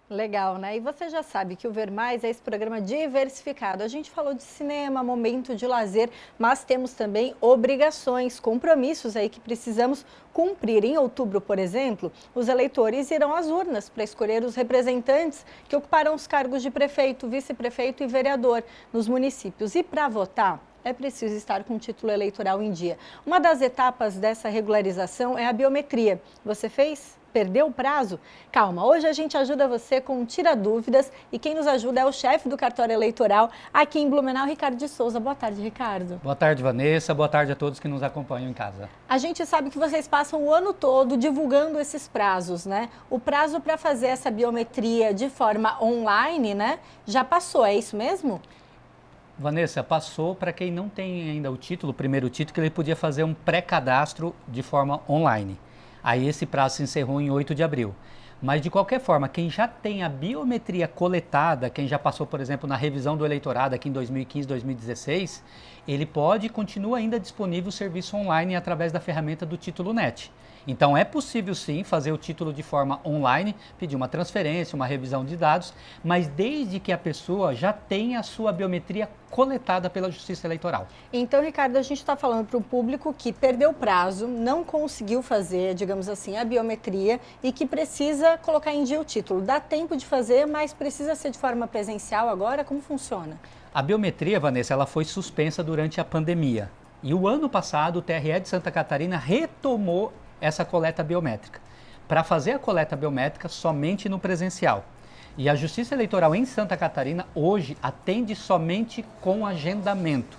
Legal, né? E você já sabe que o Ver Mais é esse programa diversificado. A gente falou de cinema, momento de lazer, mas temos também obrigações, compromissos aí que precisamos cumprir. Em outubro, por exemplo, os eleitores irão às urnas para escolher os representantes que ocuparão os cargos de prefeito, vice-prefeito e vereador nos municípios. E para votar, é preciso estar com o título eleitoral em dia. Uma das etapas dessa regularização é a biometria. Você fez? Perdeu o prazo? Calma, hoje a gente ajuda você com Tira Dúvidas e quem nos ajuda é o chefe do cartório eleitoral aqui em Blumenau, Ricardo de Souza. Boa tarde, Ricardo. Boa tarde, Vanessa. Boa tarde a todos que nos acompanham em casa. A gente sabe que vocês passam o ano todo divulgando esses prazos, né? O prazo para fazer essa biometria de forma online, né, já passou, é isso mesmo? Vanessa, passou para quem não tem ainda o título, o primeiro título, que ele podia fazer um pré-cadastro de forma online. Aí esse prazo se encerrou em 8 de abril. Mas, de qualquer forma, quem já tem a biometria coletada, quem já passou, por exemplo, na revisão do eleitorado aqui em 2015, 2016, ele pode e continua ainda disponível o serviço online através da ferramenta do Título Net. Então, é possível sim fazer o título de forma online, pedir uma transferência, uma revisão de dados, mas desde que a pessoa já tenha a sua biometria coletada pela Justiça Eleitoral. Então, Ricardo, a gente está falando para o público que perdeu o prazo, não conseguiu fazer, digamos assim, a biometria e que precisa colocar em dia o título. Dá tempo de fazer, mas precisa ser de forma presencial agora? Como funciona? A biometria, Vanessa, ela foi suspensa durante a pandemia. E o ano passado, o TRE de Santa Catarina retomou essa coleta biométrica, para fazer a coleta biométrica somente no presencial. E a Justiça Eleitoral em Santa Catarina hoje atende somente com agendamento.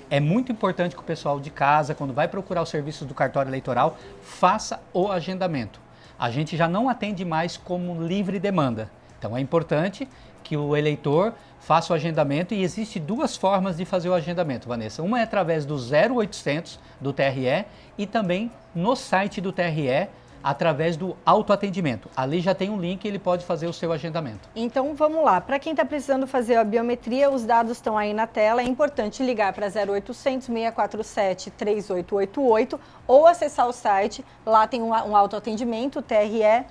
É muito importante que o pessoal de casa, quando vai procurar os serviços do cartório eleitoral, faça o agendamento. A gente já não atende mais como livre demanda. Então é importante que o eleitor faça o agendamento e existe duas formas de fazer o agendamento, Vanessa. Uma é através do 0800 do TRE e também no site do TRE através do autoatendimento. Ali já tem um link e ele pode fazer o seu agendamento. Então vamos lá, para quem está precisando fazer a biometria, os dados estão aí na tela, é importante ligar para 0800 647 3888 ou acessar o site, lá tem um autoatendimento, TRE-sc.jus.br,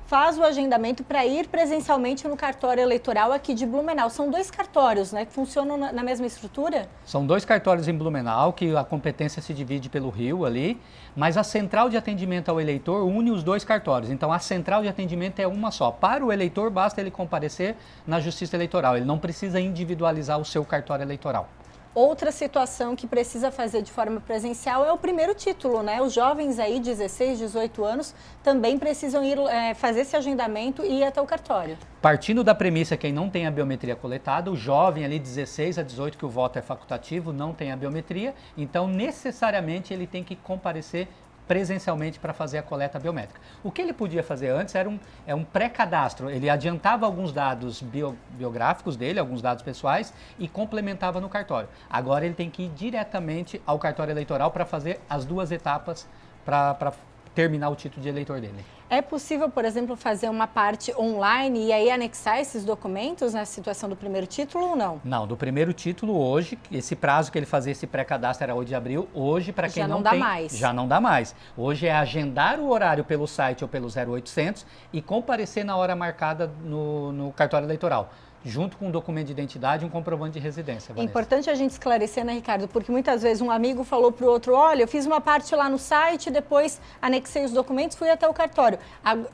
faz o agendamento para ir presencialmente no cartório eleitoral aqui de Blumenau. São dois cartórios, né, que funcionam na mesma estrutura? São dois cartórios em Blumenau, que a competência se divide pelo Rio ali, mas a central de atendimento ao eleitor une os dois cartórios. Então a central de atendimento é uma só. Para o eleitor basta ele comparecer na Justiça Eleitoral, ele não precisa individualizar o seu cartório eleitoral. Outra situação que precisa fazer de forma presencial é o primeiro título, né? Os jovens aí, 16, 18 anos, também precisam ir fazer esse agendamento e ir até o cartório. Partindo da premissa que quem não tem a biometria coletada, o jovem ali 16 a 18, que o voto é facultativo, não tem a biometria, então necessariamente ele tem que comparecer presencialmente para fazer a coleta biométrica. O que ele podia fazer antes era um pré-cadastro, ele adiantava alguns dados biográficos dele, alguns dados pessoais e complementava no cartório. Agora ele tem que ir diretamente ao cartório eleitoral para fazer as duas etapas para terminar o título de eleitor dele. É possível, por exemplo, fazer uma parte online e aí anexar esses documentos na situação do primeiro título ou não? Não, do primeiro título hoje, esse prazo que ele fazia esse pré-cadastro era 8 de abril, hoje para quem não tem... Já não dá mais. Hoje é agendar o horário pelo site ou pelo 0800 e comparecer na hora marcada no cartório eleitoral, junto com um documento de identidade e um comprovante de residência. É importante a gente esclarecer, né, Ricardo? Porque muitas vezes um amigo falou para o outro, olha, eu fiz uma parte lá no site, depois anexei os documentos, fui até o cartório.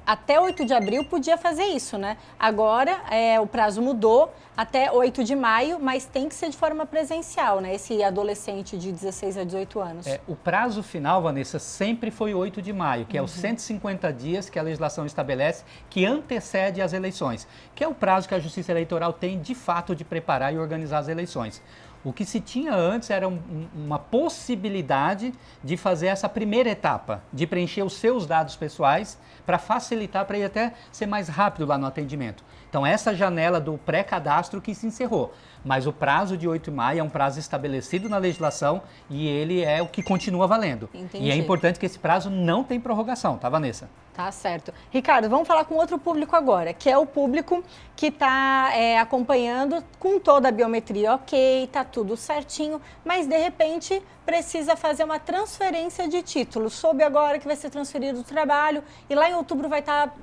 Até 8 de abril podia fazer isso, né? Agora o prazo mudou até 8 de maio, mas tem que ser de forma presencial, né? Esse adolescente de 16 a 18 anos. O prazo final, Vanessa, sempre foi 8 de maio, que é os 150 dias que a legislação estabelece, que antecede as eleições, que é o prazo que a Justiça Eleitoral tem de fato de preparar e organizar as eleições. O que se tinha antes era uma possibilidade de fazer essa primeira etapa, de preencher os seus dados pessoais para facilitar, para ir até ser mais rápido lá no atendimento. Então essa janela do pré-cadastro que se encerrou, mas o prazo de 8 de maio é um prazo estabelecido na legislação e ele é o que continua valendo. Entendi. E é importante que esse prazo não tem prorrogação, tá, Vanessa? Tá certo. Ricardo, vamos falar com outro público agora, que é o público que está acompanhando com toda a biometria ok, tá tudo certinho, mas de repente precisa fazer uma transferência de título. Soube agora que vai ser transferido do trabalho e lá em outubro vai estar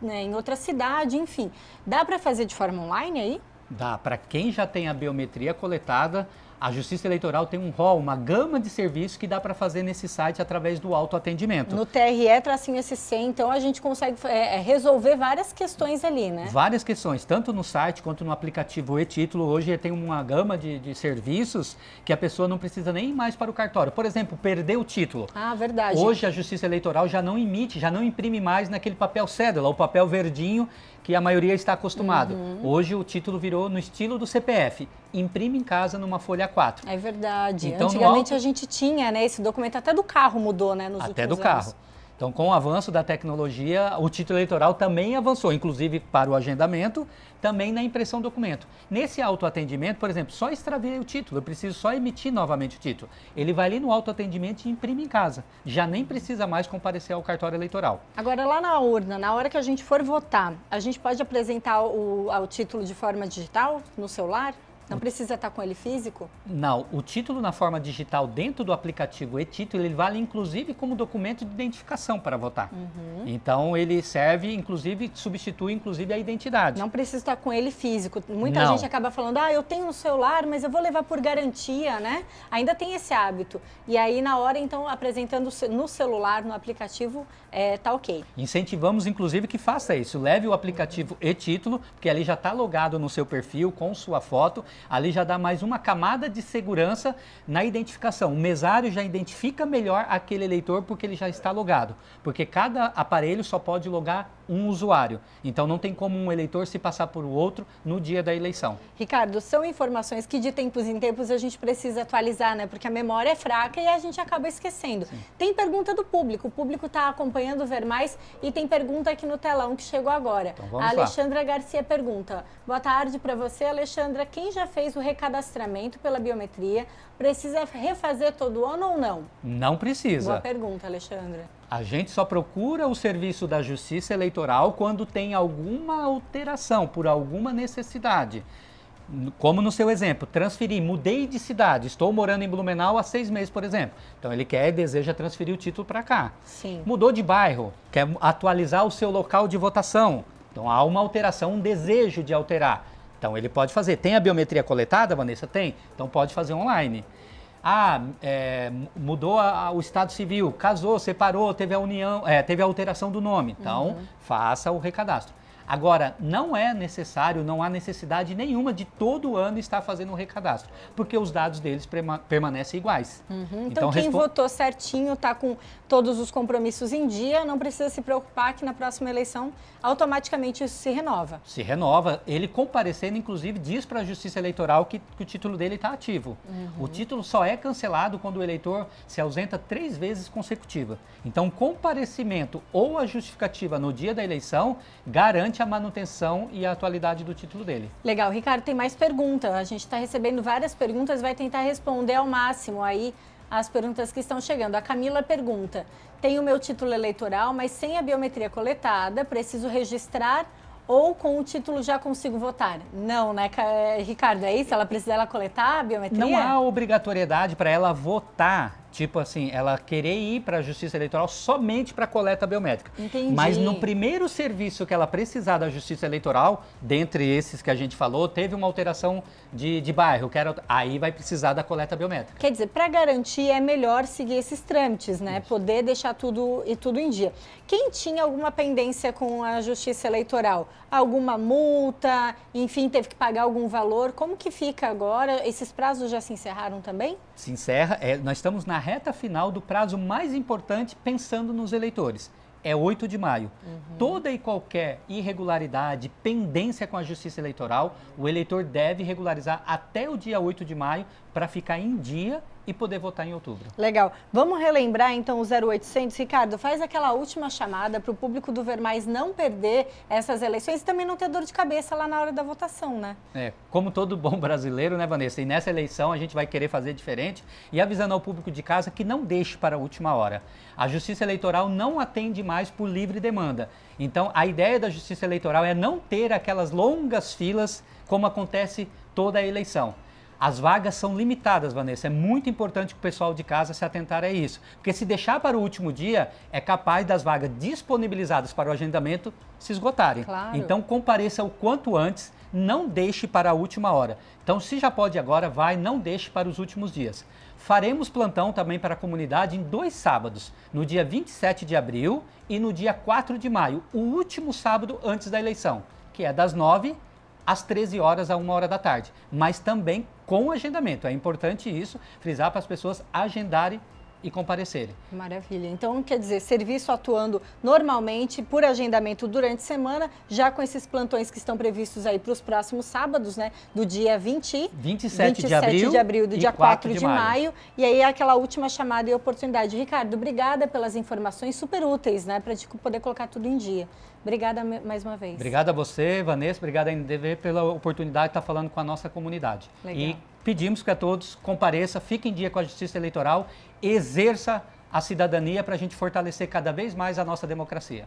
em outra cidade, enfim. Dá para fazer de forma online aí? Dá. Para quem já tem a biometria coletada, a Justiça Eleitoral tem um rol, uma gama de serviços que dá para fazer nesse site através do autoatendimento. No TRE-SC, então a gente consegue resolver várias questões ali, né? Várias questões, tanto no site quanto no aplicativo e-Título. Hoje tem uma gama de serviços que a pessoa não precisa nem ir mais para o cartório. Por exemplo, perder o título. Ah, verdade. Hoje a Justiça Eleitoral já não emite, já não imprime mais naquele papel cédula, o papel verdinho que a maioria está acostumado. Hoje o título virou no estilo do CPF. Imprime em casa numa folha A4. É verdade. Então, antigamente a gente tinha, né, esse documento, até do carro mudou, né, nos até últimos do anos. carro. Então, com o avanço da tecnologia, o título eleitoral também avançou, inclusive para o agendamento, também na impressão do documento. Nesse autoatendimento, por exemplo, só extraviei o título, eu preciso só emitir novamente o título. Ele vai ali no autoatendimento e imprime em casa. Já nem precisa mais comparecer ao cartório eleitoral. Agora, lá na urna, na hora que a gente for votar, a gente pode apresentar o título de forma digital no celular? Não precisa estar com ele físico? Não, o título na forma digital dentro do aplicativo e-Título, ele vale inclusive como documento de identificação para votar. Então ele serve, inclusive, substitui inclusive a identidade. Não precisa estar com ele físico. Muita gente acaba falando, eu tenho no celular, mas eu vou levar por garantia, né? Ainda tem esse hábito. E aí na hora, então, apresentando no celular, no aplicativo, tá ok. Incentivamos, inclusive, que faça isso. Leve o aplicativo e-Título, porque ali já está logado no seu perfil, com sua foto. Ali já dá mais uma camada de segurança na identificação. O mesário já identifica melhor aquele eleitor porque ele já está logado. Porque cada aparelho só pode logar um usuário. Então não tem como um eleitor se passar por outro no dia da eleição. Ricardo, são informações que de tempos em tempos a gente precisa atualizar, né? Porque a memória é fraca e a gente acaba esquecendo. Sim. Tem pergunta do público. O público está acompanhando o Ver Mais e tem pergunta aqui no telão que chegou agora. Então, vamos a Alexandra lá. Garcia pergunta. Boa tarde para você, Alexandra. Quem já fez o recadastramento pela biometria precisa refazer todo ano ou não? Não precisa. Boa pergunta, Alexandra. A gente só procura o serviço da Justiça Eleitoral quando tem alguma alteração, por alguma necessidade. Como no seu exemplo, transferir, mudei de cidade, estou morando em Blumenau há 6 meses, por exemplo. Então ele deseja transferir o título para cá. Sim. Mudou de bairro, quer atualizar o seu local de votação. Então há uma alteração, um desejo de alterar. Então ele pode fazer. Tem a biometria coletada, Vanessa? Tem. Então pode fazer online. Mudou o estado civil, casou, separou, teve a união, teve a alteração do nome. Então faça o recadastro. Agora, não é necessário, não há necessidade nenhuma de todo ano estar fazendo um recadastro, porque os dados deles permanecem iguais. Então quem votou certinho, está com todos os compromissos em dia, não precisa se preocupar que na próxima eleição automaticamente isso se renova. Se renova. Ele comparecendo, inclusive, diz para a Justiça Eleitoral que o título dele está ativo. O título só é cancelado quando o eleitor se ausenta 3 vezes consecutiva. Então, comparecimento ou a justificativa no dia da eleição garante a manutenção e a atualidade do título dele. Legal. Ricardo, tem mais perguntas. A gente está recebendo várias perguntas, vai tentar responder ao máximo aí as perguntas que estão chegando. A Camila pergunta, tenho o meu título eleitoral, mas sem a biometria coletada, preciso registrar ou com o título já consigo votar? Não, né, Ricardo? É isso? Ela precisa coletar a biometria? Não há obrigatoriedade para ela votar. Tipo assim, ela querer ir para a Justiça Eleitoral somente para a coleta biométrica. Entendi. Mas no primeiro serviço que ela precisar da Justiça Eleitoral, dentre esses que a gente falou, teve uma alteração de bairro, aí vai precisar da coleta biométrica. Quer dizer, para garantir é melhor seguir esses trâmites, né? Isso. Poder deixar tudo em dia. Quem tinha alguma pendência com a Justiça Eleitoral? Alguma multa, enfim, teve que pagar algum valor? Como que fica agora? Esses prazos já se encerraram também? Se encerra. Nós estamos na reta final do prazo mais importante pensando nos eleitores. É 8 de maio. Toda e qualquer irregularidade, pendência com a Justiça Eleitoral, o eleitor deve regularizar até o dia 8 de maio para ficar em dia e poder votar em outubro. Legal. Vamos relembrar então o 0800. Ricardo, faz aquela última chamada para o público do Vermais não perder essas eleições e também não ter dor de cabeça lá na hora da votação, né? Como todo bom brasileiro, né, Vanessa? E nessa eleição a gente vai querer fazer diferente e avisando ao público de casa que não deixe para a última hora. A Justiça Eleitoral não atende mais por livre demanda. Então, a ideia da Justiça Eleitoral é não ter aquelas longas filas como acontece toda a eleição. As vagas são limitadas, Vanessa. É muito importante que o pessoal de casa se atentar a isso. Porque se deixar para o último dia, é capaz das vagas disponibilizadas para o agendamento se esgotarem. Claro. Então, compareça o quanto antes, não deixe para a última hora. Então, se já pode agora, vai, não deixe para os últimos dias. Faremos plantão também para a comunidade em 2 sábados, no dia 27 de abril e no dia 4 de maio, o último sábado antes da eleição, que é das 9 às 13 horas a 1 hora da tarde, mas também com agendamento. É importante isso, frisar para as pessoas agendarem e comparecerem. Maravilha. Então, quer dizer, serviço atuando normalmente por agendamento durante a semana, já com esses plantões que estão previstos aí para os próximos sábados, né? Do dia 27 de abril do dia 4 de maio. E aí aquela última chamada e oportunidade. Ricardo, obrigada pelas informações super úteis, né? Para a gente poder colocar tudo em dia. Obrigada mais uma vez. Obrigado a você, Vanessa. Obrigado à NDV pela oportunidade de estar falando com a nossa comunidade. Legal. E pedimos que a todos compareçam, fiquem em dia com a Justiça Eleitoral, exerça a cidadania para a gente fortalecer cada vez mais a nossa democracia.